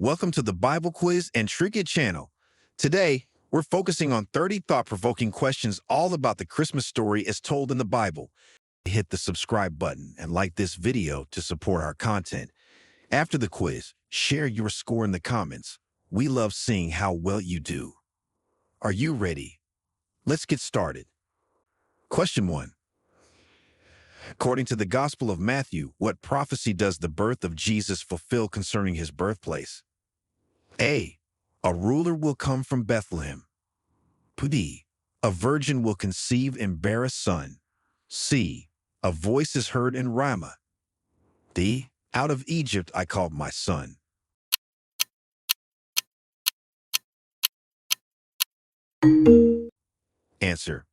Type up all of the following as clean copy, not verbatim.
Welcome to the Bible Quiz and Trinket channel. Today, we're focusing on 30 thought-provoking questions all about the Christmas story as told in the Bible. Hit the subscribe button and like this video to support our content. After the quiz, share your score in the comments. We love seeing how well you do. Are you ready? Let's get started. Question 1. According to the Gospel of Matthew, what prophecy does the birth of Jesus fulfill concerning his birthplace? A. A ruler will come from Bethlehem. B. A virgin will conceive and bear a son. C. A voice is heard in Ramah. D. Out of Egypt I called my son. Answer.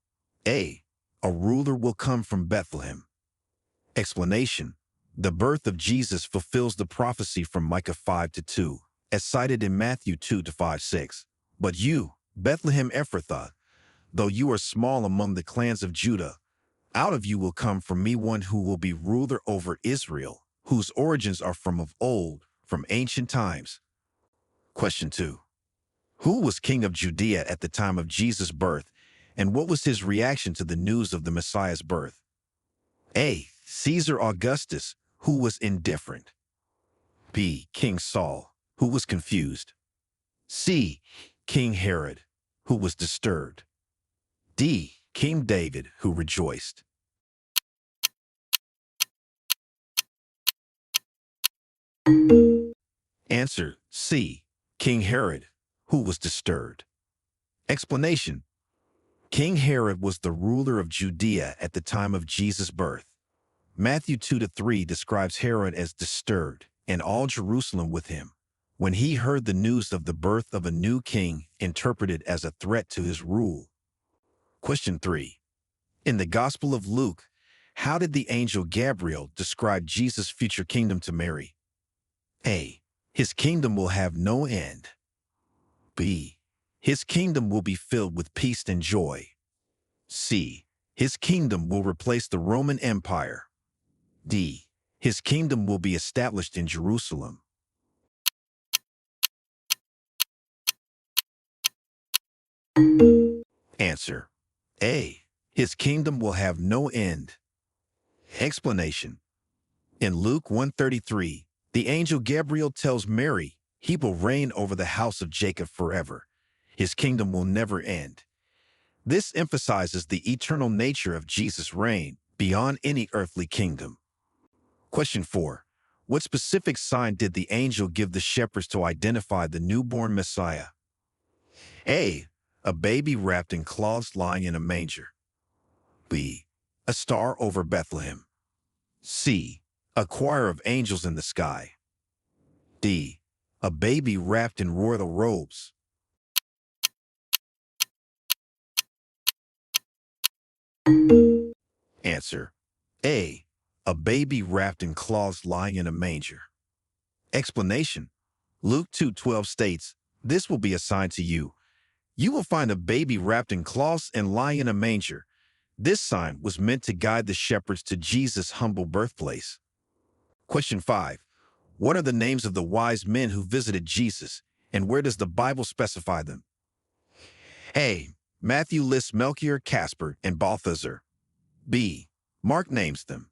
A. A ruler will come from Bethlehem. Explanation. The birth of Jesus fulfills the prophecy from Micah 5:2, as cited in Matthew 2:5-6. But you, Bethlehem Ephrathah, though you are small among the clans of Judah, out of you will come from me one who will be ruler over Israel, whose origins are from of old, from ancient times. Question 2. Who was king of Judea at the time of Jesus' birth, and what was his reaction to the news of the Messiah's birth? A. Caesar Augustus, who was indifferent. B. King Saul, who was confused. C. King Herod, who was disturbed. D. King David, who rejoiced. Answer. C. King Herod, who was disturbed. Explanation. King Herod was the ruler of Judea at the time of Jesus' birth. Matthew 2:3 describes Herod as disturbed, and all Jerusalem with him, when he heard the news of the birth of a new king interpreted as a threat to his rule. Question 3. In the Gospel of Luke, how did the angel Gabriel describe Jesus' future kingdom to Mary? A. His kingdom will have no end. B. His kingdom will be filled with peace and joy. C. His kingdom will replace the Roman Empire. D. His kingdom will be established in Jerusalem. Answer. A. His kingdom will have no end. Explanation. In Luke 1:33, the angel Gabriel tells Mary he will reign over the house of Jacob forever. His kingdom will never end. This emphasizes the eternal nature of Jesus' reign beyond any earthly kingdom. Question 4. What specific sign did the angel give the shepherds to identify the newborn Messiah? A. A baby wrapped in cloths lying in a manger. B. A star over Bethlehem. C. A choir of angels in the sky. D. A baby wrapped in royal robes. Answer. A. A baby wrapped in cloths lying in a manger. Explanation. Luke 2:12 states, "This will be a sign to you. You will find a baby wrapped in cloths and lying in a manger." This sign was meant to guide the shepherds to Jesus' humble birthplace. Question 5. What are the names of the wise men who visited Jesus, and where does the Bible specify them? A. Matthew lists Melchior, Casper, and Balthazar. B. Mark names them.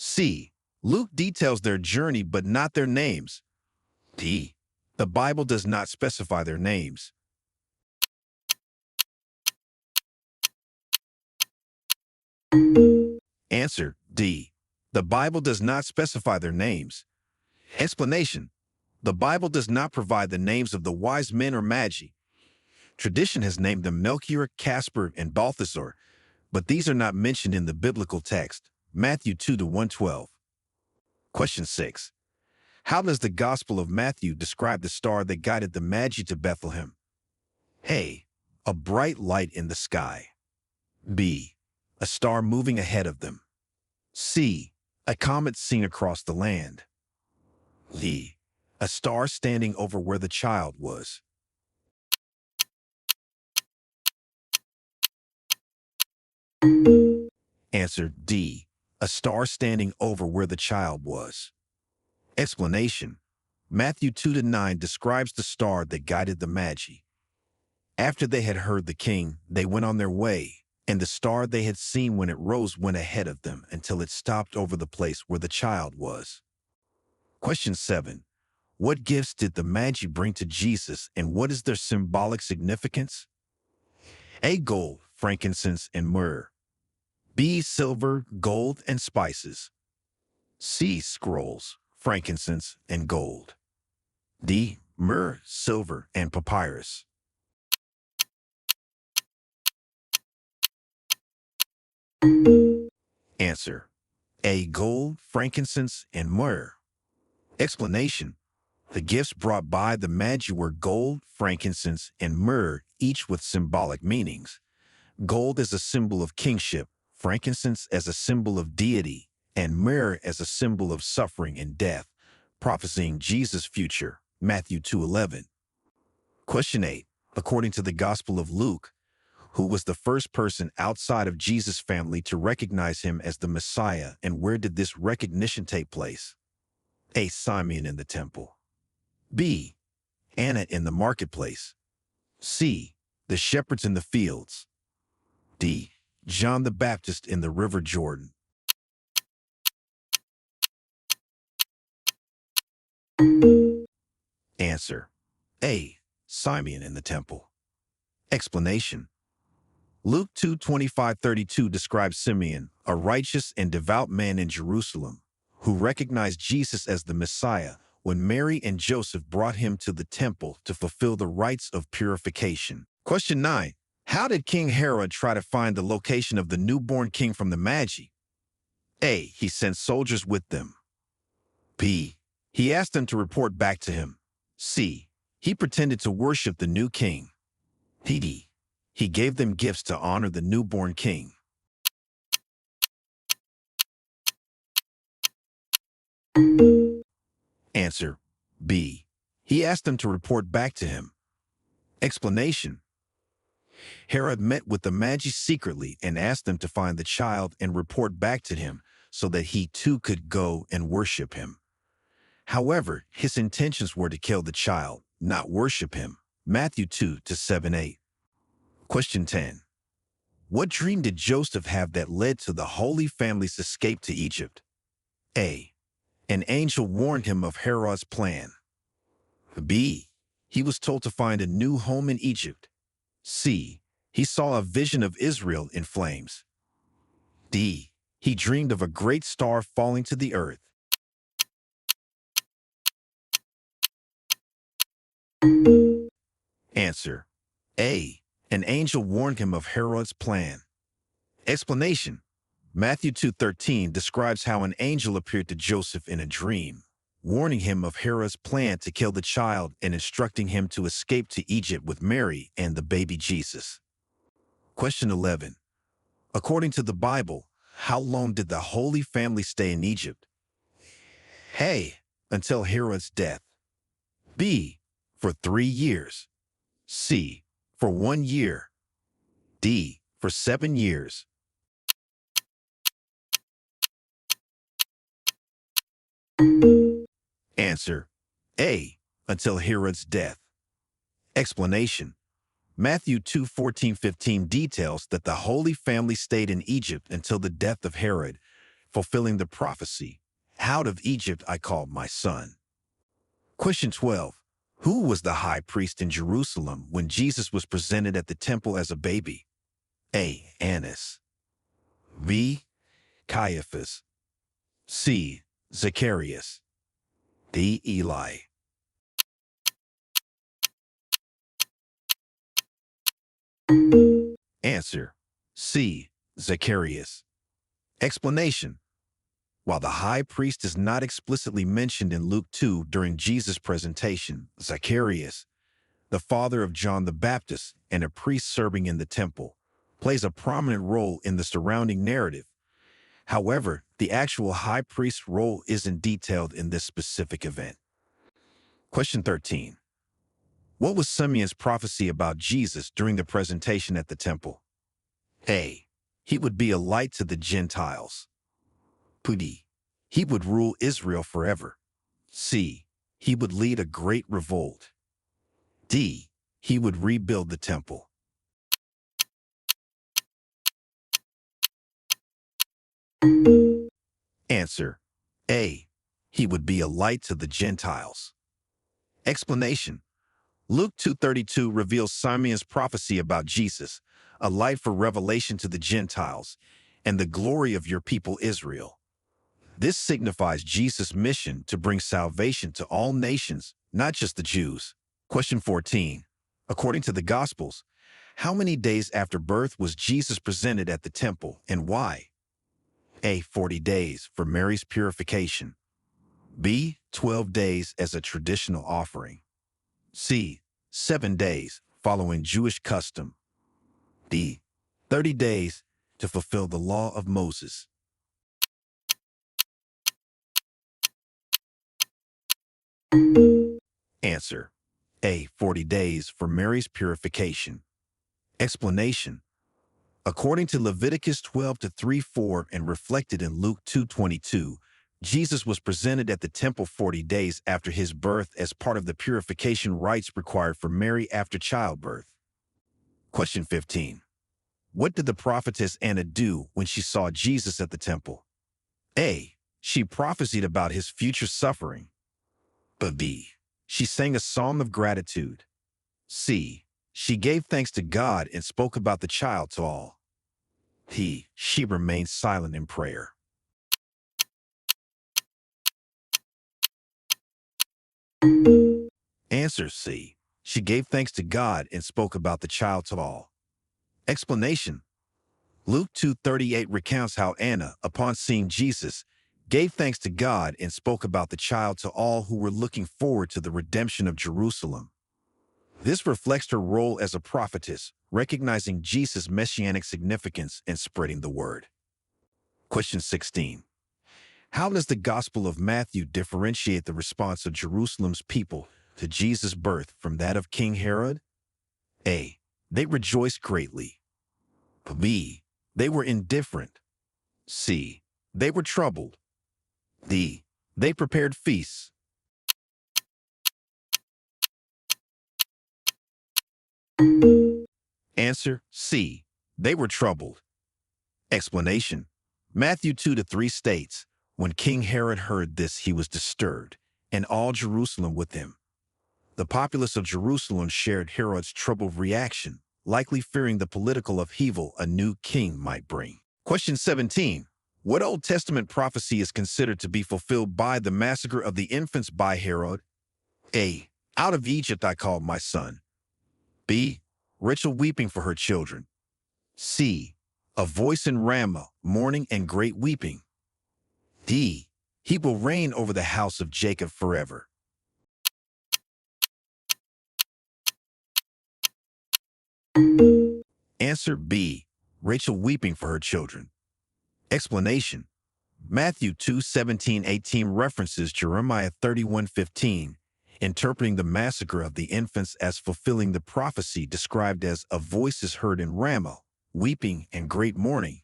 C. Luke details their journey but not their names. D. The Bible does not specify their names. Answer. D. The Bible does not specify their names. Explanation. The Bible does not provide the names of the wise men or Magi. Tradition has named them Melchior, Casper, and Balthazar, but these are not mentioned in the biblical text, Matthew 2:1-12. Question 6. How does the Gospel of Matthew describe the star that guided the Magi to Bethlehem? A. A bright light in the sky. B. A star moving ahead of them. C. A comet seen across the land. D. A star standing over where the child was. Answer. D. A star standing over where the child was. Explanation. Matthew 2-9 describes the star that guided the Magi. After they had heard the king, they went on their way, and the star they had seen when it rose went ahead of them until it stopped over the place where the child was. Question 7. What gifts did the Magi bring to Jesus, and what is their symbolic significance? A. Gold, frankincense, and myrrh. B. Silver, gold, and spices. C. Scrolls, frankincense, and gold. D. Myrrh, silver, and papyrus. Answer. A. Gold, frankincense, and myrrh. Explanation. The gifts brought by the Magi were gold, frankincense, and myrrh, each with symbolic meanings. Gold as a symbol of kingship, frankincense as a symbol of deity, and myrrh as a symbol of suffering and death, prophesying Jesus' future. Matthew 2:11. Question 8. According to the Gospel of Luke, who was the first person outside of Jesus' family to recognize him as the Messiah, and where did this recognition take place? A. Simeon in the temple. B. Anna in the marketplace. C. The shepherds in the fields. D. John the Baptist in the River Jordan. Answer. A. Simeon in the temple. Explanation. Luke 2:25-32 describes Simeon, a righteous and devout man in Jerusalem, who recognized Jesus as the Messiah when Mary and Joseph brought him to the temple to fulfill the rites of purification. Question 9. How did King Herod try to find the location of the newborn king from the Magi? A. He sent soldiers with them. B. He asked them to report back to him. C. He pretended to worship the new king. D. He gave them gifts to honor the newborn king. Answer. B. He asked them to report back to him. Explanation. Herod met with the Magi secretly and asked them to find the child and report back to him so that he too could go and worship him. However, his intentions were to kill the child, not worship him. Matthew 2:7-8. Question 10. What dream did Joseph have that led to the Holy Family's escape to Egypt? A. An angel warned him of Herod's plan. B. He was told to find a new home in Egypt. C. He saw a vision of Israel in flames. D. He dreamed of a great star falling to the earth. Answer. A. An angel warned him of Herod's plan. Explanation. Matthew 2:13 describes how an angel appeared to Joseph in a dream, warning him of Herod's plan to kill the child and instructing him to escape to Egypt with Mary and the baby Jesus. Question 11. According to the Bible, how long did the Holy Family stay in Egypt? A. Until Herod's death. B. For 3 years. C. For 1 year. D. For 7 years. Answer. A. Until Herod's death. Explanation. Matthew 2:14-15 details that the Holy Family stayed in Egypt until the death of Herod, fulfilling the prophecy, "Out of Egypt I called my son." Question 12. Who was the high priest in Jerusalem when Jesus was presented at the temple as a baby? A. Annas. B. Caiaphas. C. Zacharias. D. Eli. Answer. C. Zacharias. Explanation. While the high priest is not explicitly mentioned in Luke 2 during Jesus' presentation, Zacharias, the father of John the Baptist and a priest serving in the temple, plays a prominent role in the surrounding narrative. However, the actual high priest role isn't detailed in this specific event. Question 13. What was Simeon's prophecy about Jesus during the presentation at the temple? A. He would be a light to the Gentiles. B. He would rule Israel forever. C. He would lead a great revolt. D. He would rebuild the temple. Answer: A. He would be a light to the Gentiles. Explanation: Luke 2:32 reveals Simeon's prophecy about Jesus, a light for revelation to the Gentiles, and the glory of your people Israel. This signifies Jesus' mission to bring salvation to all nations, not just the Jews. Question 14. According to the Gospels, how many days after birth was Jesus presented at the temple, and why? A. 40 days for Mary's purification. B. 12 days as a traditional offering. C. 7 days following Jewish custom. D. 30 days to fulfill the law of Moses. Answer: A. 40 days for Mary's purification. Explanation: According to Leviticus 12:3-4 and reflected in Luke 2:22, Jesus was presented at the temple 40 days after his birth as part of the purification rites required for Mary after childbirth. Question 15. What did the prophetess Anna do when she saw Jesus at the temple? A. She prophesied about his future suffering. B. She sang a psalm of gratitude. C. She gave thanks to God and spoke about the child to all. D. She remained silent in prayer. Answer: C. She gave thanks to God and spoke about the child to all. Explanation: Luke 2:38 recounts how Anna, upon seeing Jesus, gave thanks to God and spoke about the child to all who were looking forward to the redemption of Jerusalem. This reflects her role as a prophetess, recognizing Jesus' messianic significance and spreading the word. Question 16. How does the Gospel of Matthew differentiate the response of Jerusalem's people to Jesus' birth from that of King Herod? A. They rejoiced greatly. B. They were indifferent. C. They were troubled. D. They prepared feasts. Answer: C. They were troubled. Explanation: Matthew 2-3 states, when King Herod heard this, he was disturbed, and all Jerusalem with him. The populace of Jerusalem shared Herod's troubled reaction, likely fearing the political upheaval a new king might bring. Question 17. What Old Testament prophecy is considered to be fulfilled by the massacre of the infants by Herod? A. Out of Egypt I called my son. B. Rachel weeping for her children. C. A voice in Ramah, mourning and great weeping. D. He will reign over the house of Jacob forever. Answer: B. Rachel weeping for her children. Explanation: Matthew 2:17-18 references Jeremiah 31:15, interpreting the massacre of the infants as fulfilling the prophecy described as a voice is heard in Ramah, weeping and great mourning.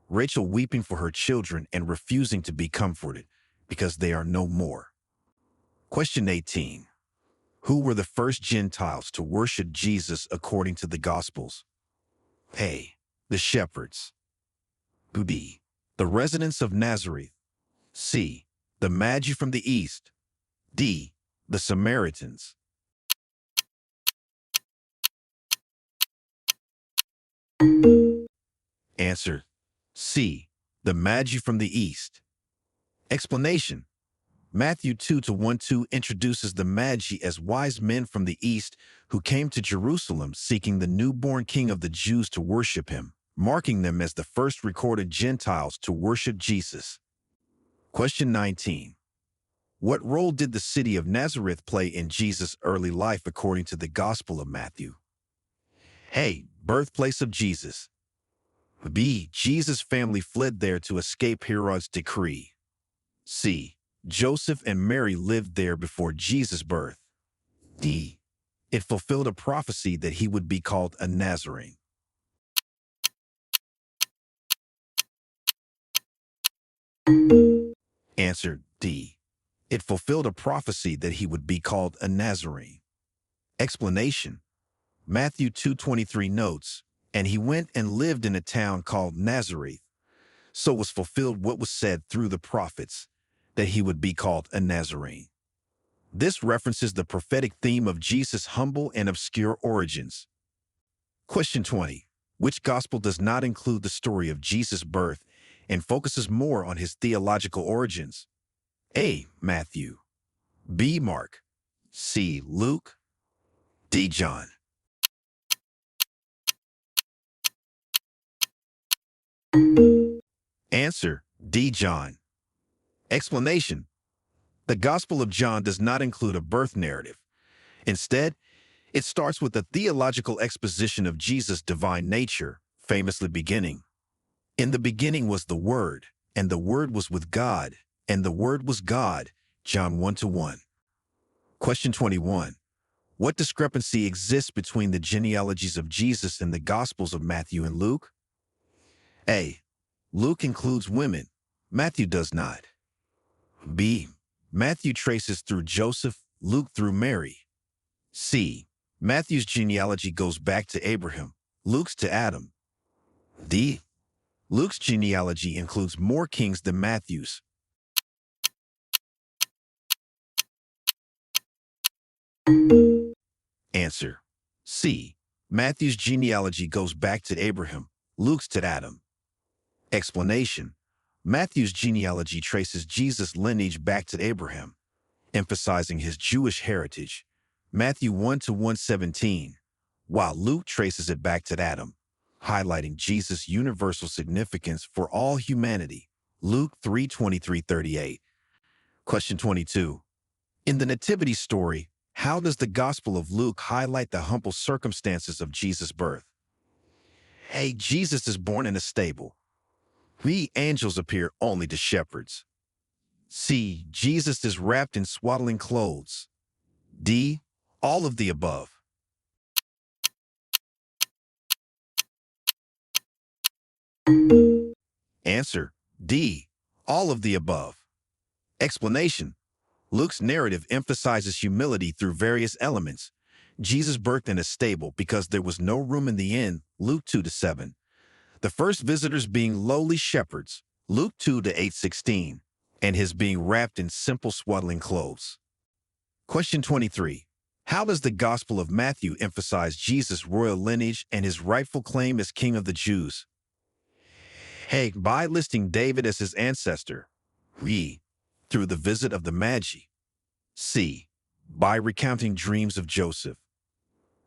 Rachel weeping for her children and refusing to be comforted because they are no more. Question 18. Who were the first Gentiles to worship Jesus according to the Gospels? A. The shepherds. B. The residents of Nazareth. C. The Magi from the east. D. The Samaritans. Answer: C. The Magi from the east. Explanation: Matthew 2:1-2 introduces the Magi as wise men from the east who came to Jerusalem seeking the newborn king of the Jews to worship him, marking them as the first recorded Gentiles to worship Jesus. Question 19. What role did the city of Nazareth play in Jesus' early life according to the Gospel of Matthew? A. Birthplace of Jesus. B. Jesus' family fled there to escape Herod's decree. C. Joseph and Mary lived there before Jesus' birth. D. It fulfilled a prophecy that he would be called a Nazarene. Answer: D. It fulfilled a prophecy that he would be called a Nazarene. Explanation. Matthew 2:23 notes, "And he went and lived in a town called Nazareth. So was fulfilled what was said through the prophets, that he would be called a Nazarene." This references the prophetic theme of Jesus' humble and obscure origins. Question 20. Which gospel does not include the story of Jesus' birth and focuses more on his theological origins? A. Matthew. B. Mark. C. Luke. D. John. Answer. D. John. Explanation. The Gospel of John does not include a birth narrative. Instead, it starts with a theological exposition of Jesus' divine nature, famously beginning, "In the beginning was the Word, and the Word was with God, and the Word was God." John 1:1. Question 21. What discrepancy exists between the genealogies of Jesus and the Gospels of Matthew and Luke? A. Luke includes women. Matthew does not. B. Matthew traces through Joseph, Luke through Mary. C. Matthew's genealogy goes back to Abraham, Luke's to Adam. D. Luke's genealogy includes more kings than Matthew's. Answer. C. Matthew's genealogy goes back to Abraham, Luke's to Adam. Explanation. Matthew's genealogy traces Jesus' lineage back to Abraham, emphasizing his Jewish heritage, Matthew 1:117, while Luke traces it back to Adam, highlighting Jesus' universal significance for all humanity, Luke 3:23-38. Question 22. In the Nativity story, how does the Gospel of Luke highlight the humble circumstances of Jesus' birth? A. Jesus is born in a stable. B. Angels appear only to shepherds. C. Jesus is wrapped in swaddling clothes. D. All of the above. Answer. D. All of the above. Explanation. Luke's narrative emphasizes humility through various elements. Jesus birthed in a stable because there was no room in the inn, Luke 2:7. The first visitors being lowly shepherds, Luke 2:8-16, and his being wrapped in simple swaddling clothes. Question 23. How does the Gospel of Matthew emphasize Jesus' royal lineage and his rightful claim as King of the Jews? A. By listing David as his ancestor. B. Through the visit of the Magi. C. By recounting dreams of Joseph.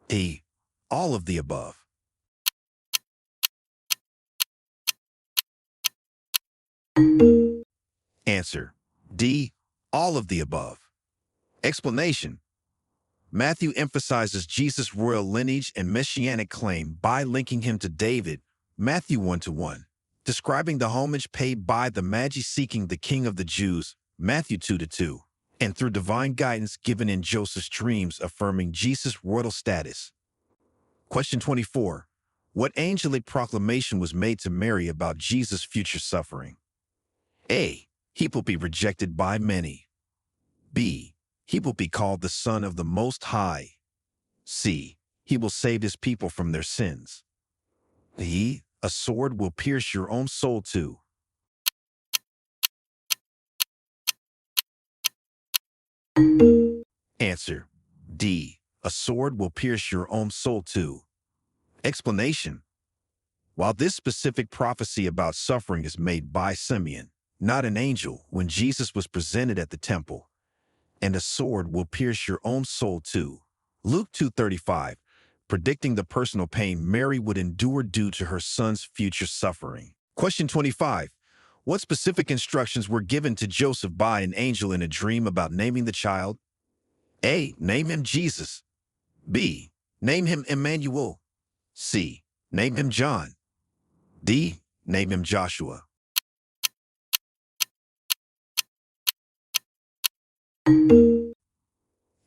D. All of the above. Answer. D. All of the above. Explanation. Matthew emphasizes Jesus' royal lineage and messianic claim by linking him to David, Matthew 1:1, describing the homage paid by the Magi seeking the King of the Jews, Matthew 2:2, and through divine guidance given in Joseph's dreams affirming Jesus' royal status. Question 24. What angelic proclamation was made to Mary about Jesus' future suffering? A. He will be rejected by many. B. He will be called the Son of the Most High. C. He will save his people from their sins. D. A sword will pierce your own soul too. Answer. D. A sword will pierce your own soul too. Explanation. While this specific prophecy about suffering is made by Simeon, not an angel, when Jesus was presented at the temple, and a sword will pierce your own soul too. Luke 2:35, predicting the personal pain Mary would endure due to her son's future suffering. Question 25. What specific instructions were given to Joseph by an angel in a dream about naming the child? A. Name him Jesus. B. Name him Emmanuel. C. Name him John. D. Name him Joshua.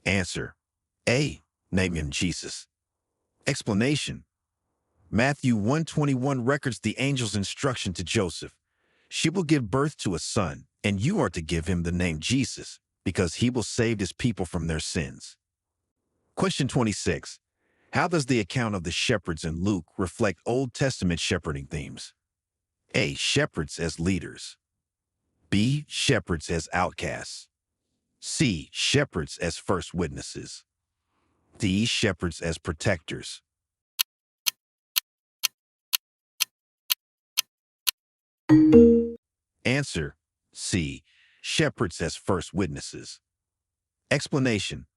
Answer. A. Name him Jesus. Explanation. Matthew 1:21 records the angel's instruction to Joseph. She will give birth to a son, and you are to give him the name Jesus, because he will save his people from their sins. Question 26. How does the account of the shepherds in Luke reflect Old Testament shepherding themes? A. Shepherds as leaders. B. Shepherds as outcasts. C. Shepherds as first witnesses. D. Shepherds as protectors. Answer: C. Shepherds as first witnesses. Explanation: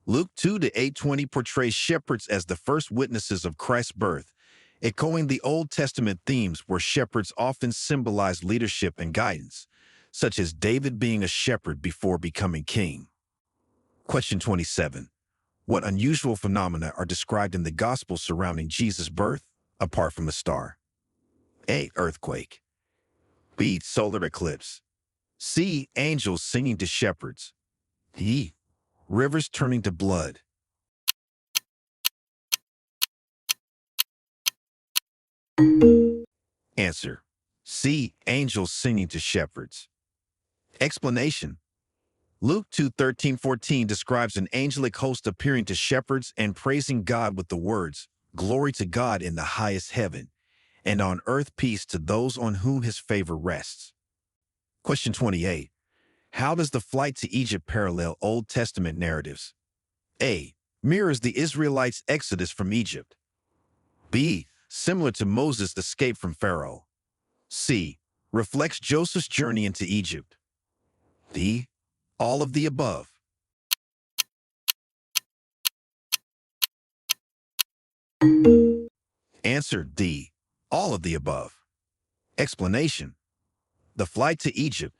Luke 2-8:20 portrays shepherds as the first witnesses of Christ's birth, echoing the Old Testament themes where shepherds often symbolize leadership and guidance, such as David being a shepherd before becoming king. Question 27. What unusual phenomena are described in the Gospels surrounding Jesus' birth, apart from a star? A. Earthquake. B. Solar eclipse. C. Angels singing to shepherds. D. Rivers turning to blood. Answer: C. Angels singing to shepherds. Explanation: Luke 2:13-14 describes an angelic host appearing to shepherds and praising God with the words, "Glory to God in the highest heaven, and on earth peace to those on whom his favor rests." Question 28. How does the flight to Egypt parallel Old Testament narratives? A. Mirrors the Israelites' exodus from Egypt. B. Similar to Moses' escape from Pharaoh. C. Reflects Joseph's journey into Egypt. D. All of the above. Answer: D. All of the above. Explanation: The flight to Egypt,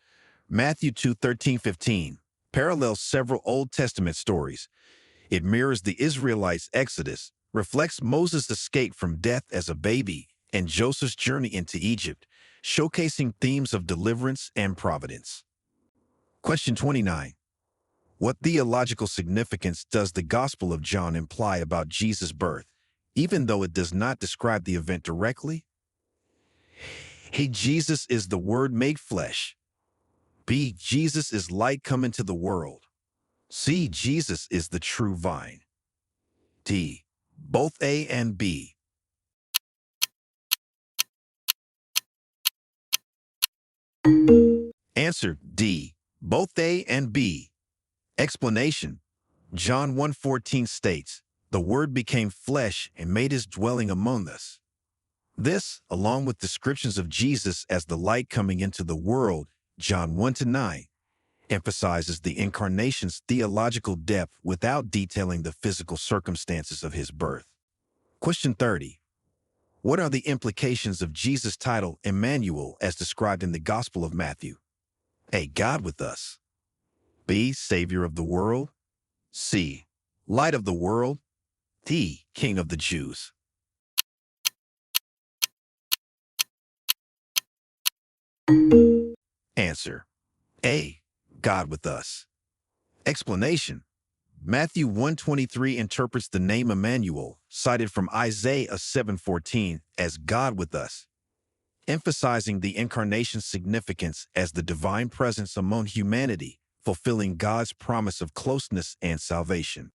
Matthew 2:13-15, parallels several Old Testament stories. It mirrors the Israelites' exodus, reflects Moses' escape from death as a baby, and Joseph's journey into Egypt, showcasing themes of deliverance and providence. Question 29. What theological significance does the Gospel of John imply about Jesus' birth, even though it does not describe the event directly? A. Jesus is the Word made flesh. B. Jesus is light come into the world. C. Jesus is the true vine. D. Both A and B. Answer: D. Both A and B. Explanation: John 1:14 states, "The Word became flesh and made his dwelling among us." This, along with descriptions of Jesus as the light coming into the world, John 1-9, emphasizes the Incarnation's theological depth without detailing the physical circumstances of his birth. Question 30. What are the implications of Jesus' title Emmanuel as described in the Gospel of Matthew? A. God with us. B. Savior of the world. C. Light of the world. D. King of the Jews. Answer: A. God with us. Explanation: Matthew 1:23 interprets the name Emmanuel, cited from Isaiah 7:14, as God with us, emphasizing the Incarnation's significance as the divine presence among humanity, fulfilling God's promise of closeness and salvation.